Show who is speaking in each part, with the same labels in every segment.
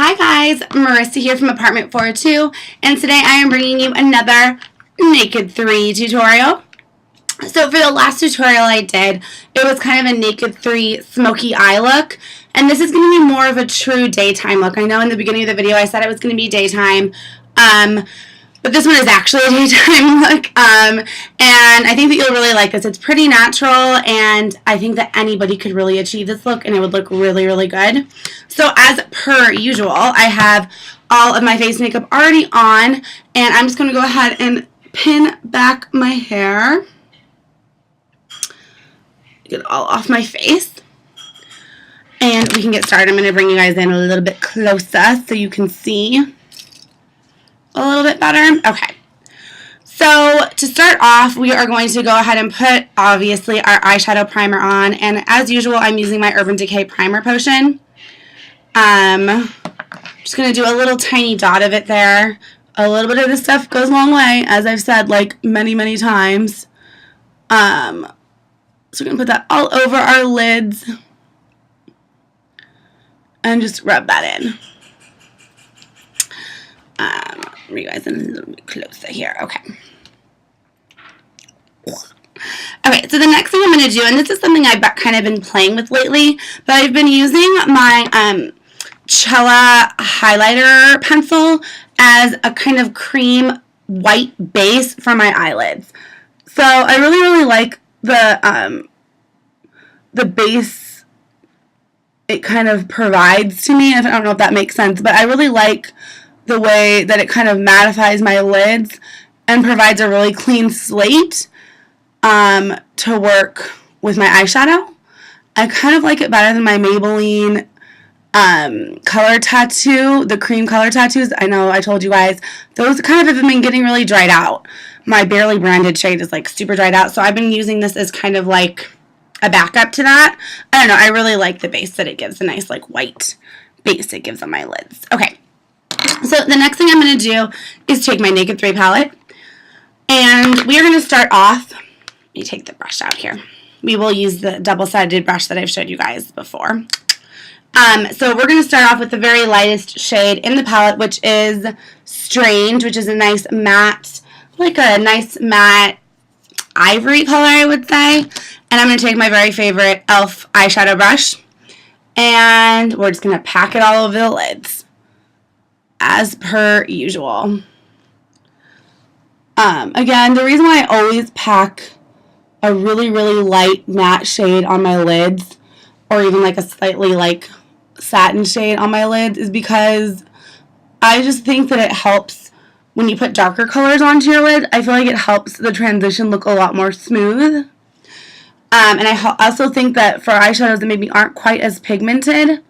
Speaker 1: Hi guys, Marissa here from Apartment 402, and today I am bringing you another Naked 3 tutorial. So for the last tutorial I did, it was kind of a Naked 3 smoky eye look, and this is going to be more of a true daytime look. I know in the beginning of the video I said it was going to be daytime, but this one is actually a daytime look, and I think that you'll really like this. It's pretty natural, and I think that anybody could really achieve this look, and it would look really, really good. So as per usual, I have all of my face makeup already on, and I'm just going to go ahead and pin back my hair. Get it all off my face. And we can get started. I'm going to bring you guys in a little bit closer so you can see a little bit better. Okay, so to start off, we are going to go ahead and put, obviously, our eyeshadow primer on, and as usual, I'm using my Urban Decay primer potion. Just going to do a little tiny dot of it there. A little bit of this stuff goes a long way, as I've said like many, many times. So we're going to put that all over our lids and just rub that in. Bring you guys in a little bit closer here. Okay. Okay, so the next thing I'm going to do, and this is something I've kind of been playing with lately, but I've been using my Chella highlighter pencil as a kind of cream white base for my eyelids. So I really, really like the base it kind of provides to me. I don't know if that makes sense, but I really like the way that it kind of mattifies my lids and provides a really clean slate to work with my eyeshadow. I kind of like it better than my Maybelline color tattoo, the cream color tattoos. I know I told you guys, those kind of have been getting really dried out. My Barely Branded shade is like super dried out, so I've been using this as kind of like a backup to that. I don't know, I really like the base that it gives, a nice like white base it gives on my lids. Okay, so the next thing I'm going to do is take my Naked 3 palette, and we are going to start off, let me take the brush out here. We will use the double-sided brush that I've showed you guys before. So we're going to start off with the very lightest shade in the palette, which is Strange, which is a nice matte, like a nice matte ivory color, I would say. And I'm going to take my very favorite e.l.f. eyeshadow brush, and we're just going to pack it all over the lids, as per usual. Again, the reason why I always pack a really, really light matte shade on my lids, or even like a slightly like satin shade on my lids, is because I just think that it helps when you put darker colors onto your lid. I feel like it helps the transition look a lot more smooth. And I also think that for eyeshadows that maybe aren't quite as pigmented,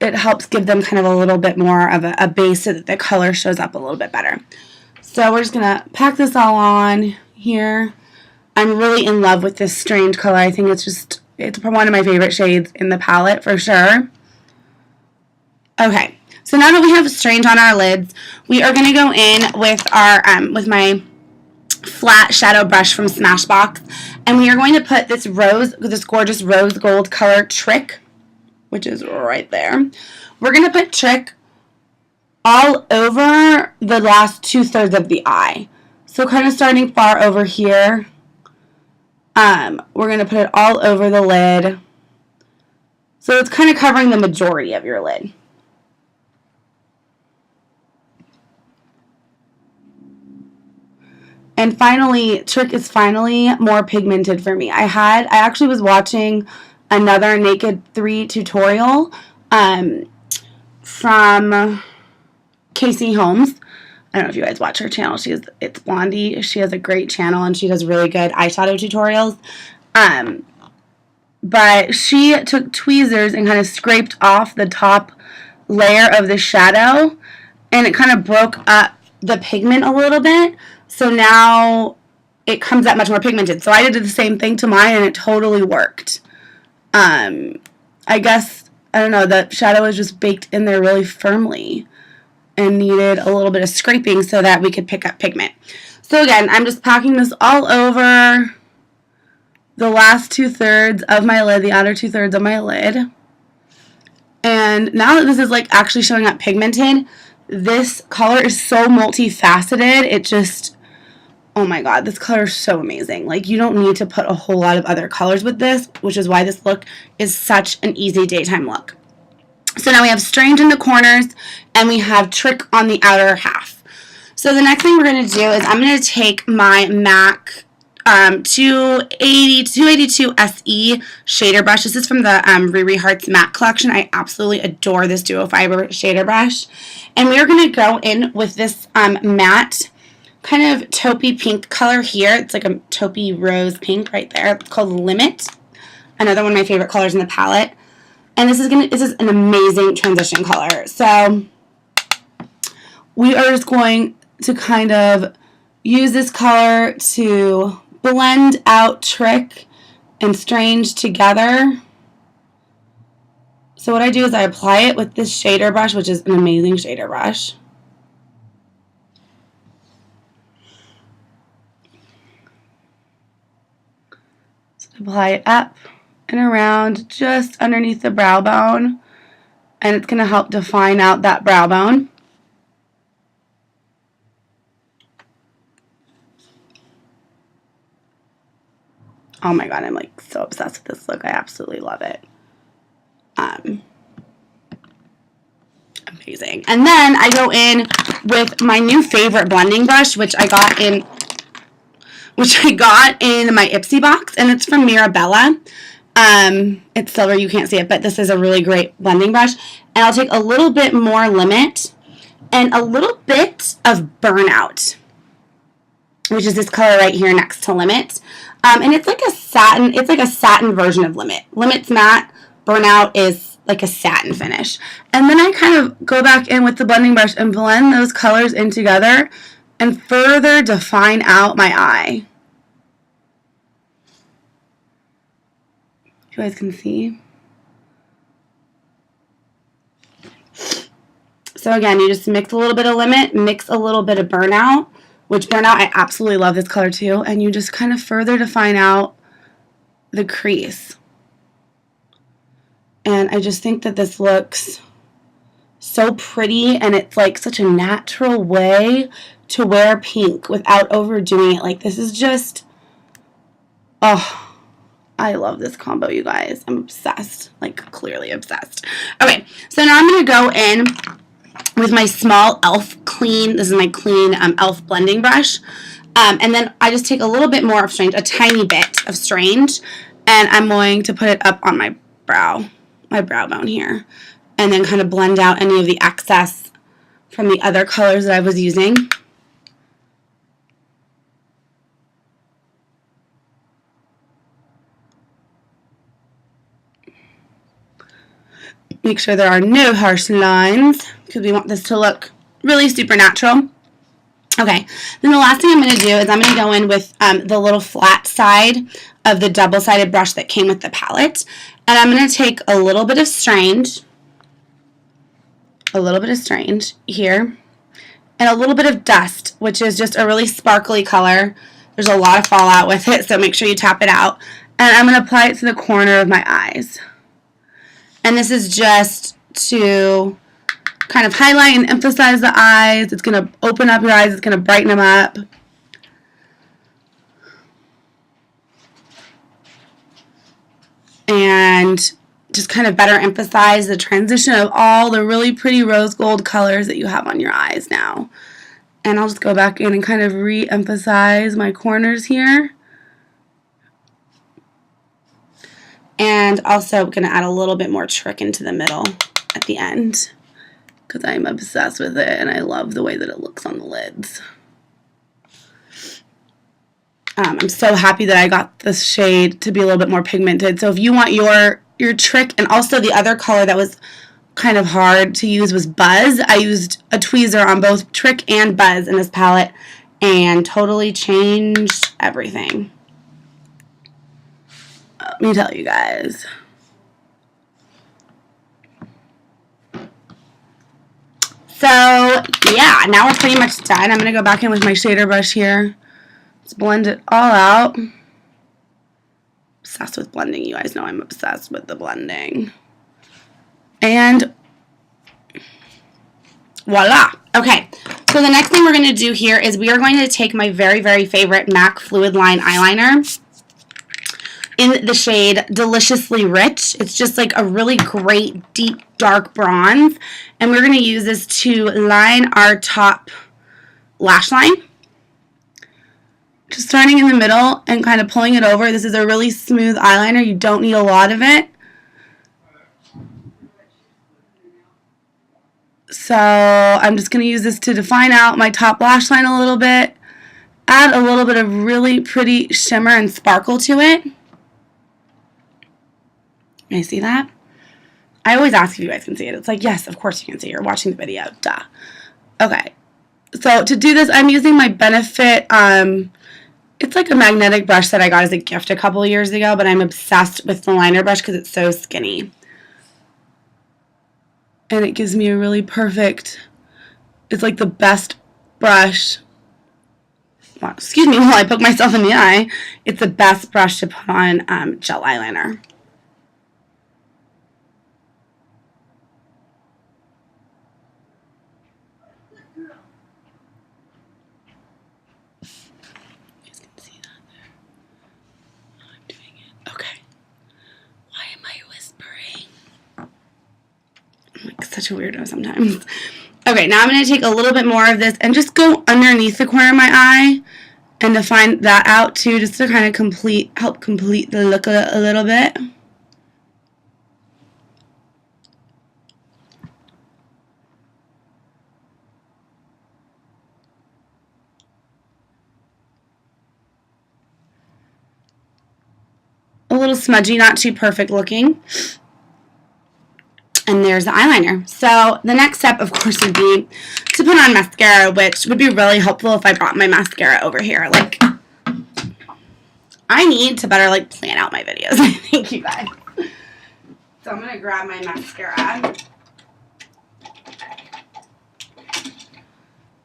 Speaker 1: it helps give them kind of a little bit more of a base so that the color shows up a little bit better. So we're just going to pack this all on here. I'm really in love with this Strange color. I think it's one of my favorite shades in the palette for sure. Okay, so now that we have Strange on our lids, we are going to go in with our with my flat shadow brush from Smashbox, and we are going to put this gorgeous rose gold color Trick, which is right there. We're going to put Trick all over the last 2/3 of the eye. So kind of starting far over here, we're going to put it all over the lid. So it's kind of covering the majority of your lid. And finally, Trick is finally more pigmented for me. I actually was watching another Naked 3 tutorial from Casey Holmes. I don't know if you guys watch her channel. It's Blondie. She has a great channel, and she does really good eyeshadow tutorials. But she took tweezers and kind of scraped off the top layer of the shadow, and it kind of broke up the pigment a little bit. So now it comes out much more pigmented. So I did the same thing to mine, and it totally worked. I guess, I don't know, the shadow was just baked in there really firmly and needed a little bit of scraping so that we could pick up pigment. So again, I'm just packing this all over the last 2/3 of my lid, the outer 2/3 of my lid. And now that this is like actually showing up pigmented, this color is so multifaceted. It just, oh my god, this color is so amazing. Like, you don't need to put a whole lot of other colors with this, which is why this look is such an easy daytime look. So now we have Strange in the corners, and we have Trick on the outer half. So the next thing we're going to do is I'm going to take my MAC 282 SE shader brush. This is from the Riri Hearts matte collection. I absolutely adore this duo fiber shader brush. And we are going to go in with this matte kind of taupey pink color here. It's like a taupey rose pink right there. It's called Limit. Another one of my favorite colors in the palette. And this is an amazing transition color. So we are just going to kind of use this color to blend out Trick and Strange together. So what I do is I apply it with this shader brush, which is an amazing shader brush. So apply it up and around just underneath the brow bone, and it's going to help define out that brow bone. Oh my god, I'm like so obsessed with this look. I absolutely love it. Amazing. And then I go in with my new favorite blending brush, which I got in my Ipsy box, and it's from Mirabella. It's silver, you can't see it, but this is a really great blending brush. And I'll take a little bit more Limit and a little bit of Burnout, which is this color right here next to Limit. And it's like a satin version of Limit. Limit's matte, Burnout is like a satin finish. And then I kind of go back in with the blending brush and blend those colors in together and further define out my eye. You guys can see. So again, you just mix a little bit of Limit, mix a little bit of Burnout, which Burnout, I absolutely love this color too, and you just kind of further define out the crease. And I just think that this looks so pretty, and it's like such a natural way to wear pink without overdoing it. Like, this is just, oh, I love this combo, you guys. I'm obsessed, like clearly obsessed. Okay, so now I'm going to go in with my small e.l.f. clean, this is my clean e.l.f. blending brush, and then I just take a little bit more of Strange, a tiny bit of Strange, and I'm going to put it up on my brow bone here, and then kind of blend out any of the excess from the other colors that I was using. Make sure there are no harsh lines, because we want this to look really super natural. Okay, then the last thing I'm going to do is I'm going to go in with the little flat side of the double-sided brush that came with the palette, and I'm going to take a little bit of Strange here, and a little bit of Dust, which is just a really sparkly color. There's a lot of fallout with it, so make sure you tap it out. And I'm going to apply it to the corner of my eyes. And this is just to kind of highlight and emphasize the eyes. It's going to open up your eyes. It's going to brighten them up. And just kind of better emphasize the transition of all the really pretty rose gold colors that you have on your eyes now. And I'll just go back in and kind of re-emphasize my corners here. And also going to add a little bit more Trick into the middle at the end, because I'm obsessed with it and I love the way that it looks on the lids. I'm so happy that I got this shade to be a little bit more pigmented. So if you want your Trick, and also the other color that was kind of hard to use was Buzz. I used a tweezer on both Trick and Buzz in this palette and totally changed everything. Let me tell you guys. So, yeah, now we're pretty much done. I'm going to go back in with my shader brush here. Let's blend it all out. Obsessed with blending. You guys know I'm obsessed with the blending. And Voila. Okay, so the next thing we're going to do here is we are going to take my very, very favorite MAC Fluidline eyeliner in the shade Deliciously Rich. It's just like a really great, deep, dark bronze. And we're going to use this to line our top lash line. Just starting in the middle and kind of pulling it over. This is a really smooth eyeliner. You don't need a lot of it. So I'm just going to use this to define out my top lash line a little bit. Add a little bit of really pretty shimmer and sparkle to it. Can you see that? I always ask if you guys can see it. It's like, yes, of course you can see it. You're watching the video. Duh. Okay. So to do this, I'm using my Benefit, it's like a magnetic brush that I got as a gift a couple years ago, but I'm obsessed with the liner brush because it's so skinny. And it gives me a really perfect, it's like the best brush. Well, excuse me while I poke myself in the eye. It's the best brush to put on gel eyeliner. You guys can see that there. I'm doing it. Okay. Why am I whispering? I'm like such a weirdo sometimes. Okay, now I'm going to take a little bit more of this and just go underneath the corner of my eye and define that out too, just to kind of help complete the look a little bit. A little smudgy, not too perfect looking. And there's the eyeliner. So the next step, of course, would be to put on mascara, which would be really helpful if I brought my mascara over here. Like, I need to better, like, plan out my videos, I think, you guys. So I'm going to grab my mascara.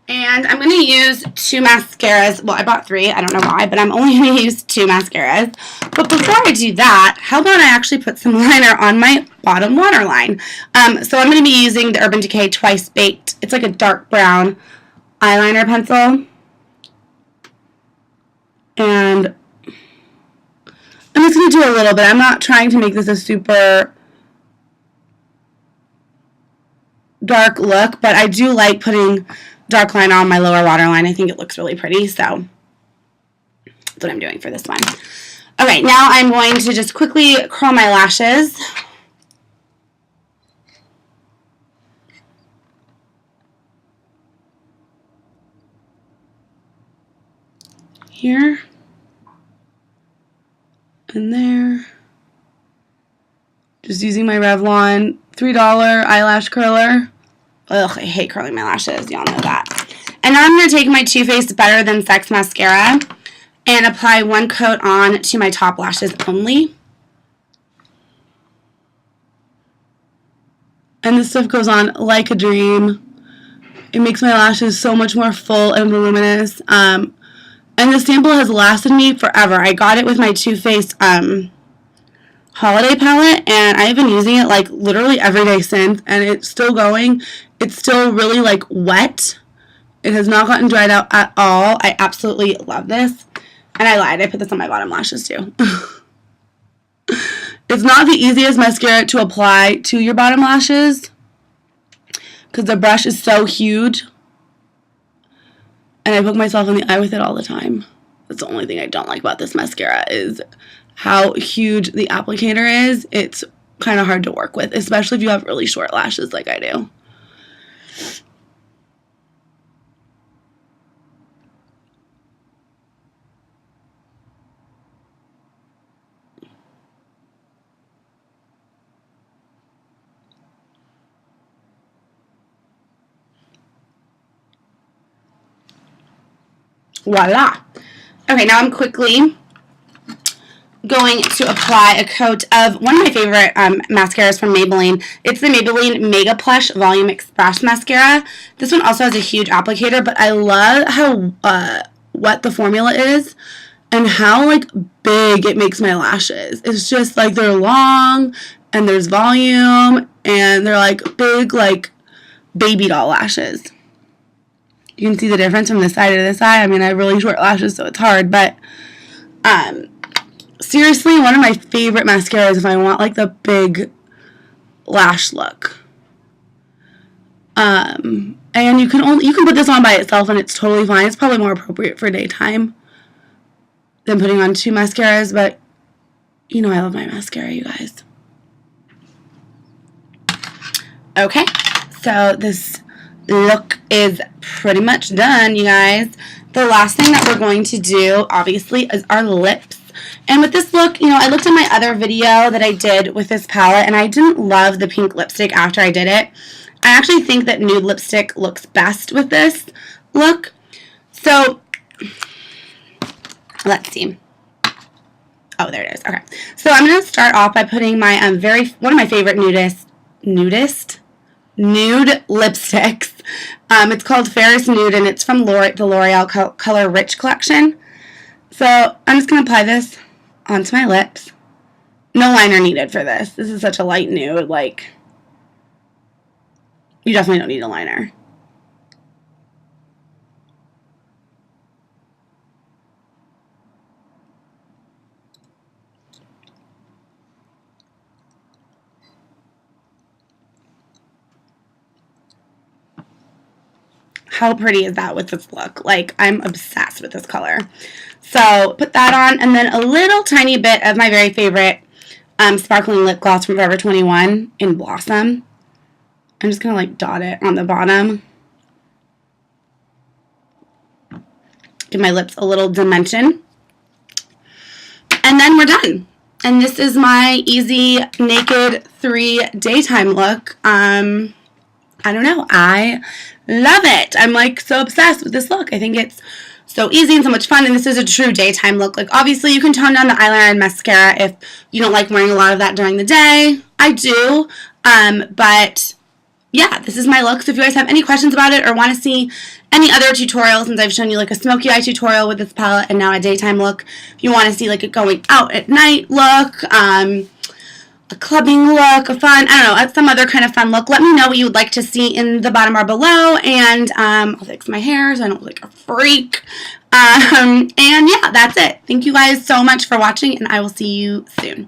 Speaker 1: And I'm going to use 2 mascaras. Well, I bought 3. I don't know why, but I'm only going to use 2 mascaras. But before I do that, how about I actually put some liner on my bottom waterline? So I'm going to be using the Urban Decay Twice Baked. It's like a dark brown eyeliner pencil. And I'm just going to do a little bit. I'm not trying to make this a super dark look, but I do like putting dark line on my lower waterline. I think it looks really pretty, so that's what I'm doing for this one. Okay, now I'm going to just quickly curl my lashes. Here. And there. Just using my Revlon $3 eyelash curler. Ugh, I hate curling my lashes. Y'all know that. And now I'm going to take my Too Faced Better Than Sex mascara and apply 1 coat on to my top lashes only. And this stuff goes on like a dream. It makes my lashes so much more full and voluminous. And the sample has lasted me forever. I got it with my Too Faced holiday palette, and I've been using it like literally every day since, and it's still going. It's still really like wet. It has not gotten dried out at all. I absolutely love this. And I lied, I put this on my bottom lashes too. It's not the easiest mascara to apply to your bottom lashes because the brush is so huge, and I poke myself in the eye with it all the time. That's the only thing I don't like about this mascara is how huge the applicator is. It's kind of hard to work with, especially if you have really short lashes like I do. Voila. Okay, now I'm quickly going to apply a coat of one of my favorite mascaras from Maybelline. It's the Maybelline Mega Plush Volume Express Mascara. This one also has a huge applicator, but I love how wet the formula is and how like big it makes my lashes. It's just like they're long and there's volume and they're like big like baby doll lashes. You can see the difference from this side to this side. I mean, I have really short lashes, so it's hard, but seriously, one of my favorite mascaras if I want like the big lash look. And you can put this on by itself and it's totally fine. It's probably more appropriate for daytime than putting on 2 mascaras, but you know I love my mascara, you guys. Okay, so this look is pretty much done, you guys. The last thing that we're going to do, obviously, is our lips. And with this look, you know, I looked at my other video that I did with this palette, and I didn't love the pink lipstick after I did it. I actually think that nude lipstick looks best with this look. So, let's see. Oh, there it is. Okay. So, I'm going to start off by putting my one of my favorite nude lipsticks. It's called Fairest Nude, and it's from the L'Oreal Color Riche collection. So I'm just going to apply this onto my lips. No liner needed for this. This is such a light nude, like, you definitely don't need a liner. How pretty is that with this look? Like, I'm obsessed with this color. So, put that on, and then a little tiny bit of my very favorite sparkling lip gloss from Forever 21 in Blossom. I'm just going to, like, dot it on the bottom. Give my lips a little dimension. And then we're done. And this is my easy naked 3 daytime look. I don't know. I love it. I'm like so obsessed with this look. I think it's so easy and so much fun, and this is a true daytime look. Like, obviously you can tone down the eyeliner and mascara if you don't like wearing a lot of that during the day. I do. But yeah, this is my look. So if you guys have any questions about it or want to see any other tutorials, since I've shown you like a smoky eye tutorial with this palette and now a daytime look, if you want to see like a going out at night look, a clubbing look, a fun, I don't know, some other kind of fun look, let me know what you would like to see in the bottom bar below, and I'll fix my hair so I don't look like a freak. And yeah, that's it. Thank you guys so much for watching, and I will see you soon.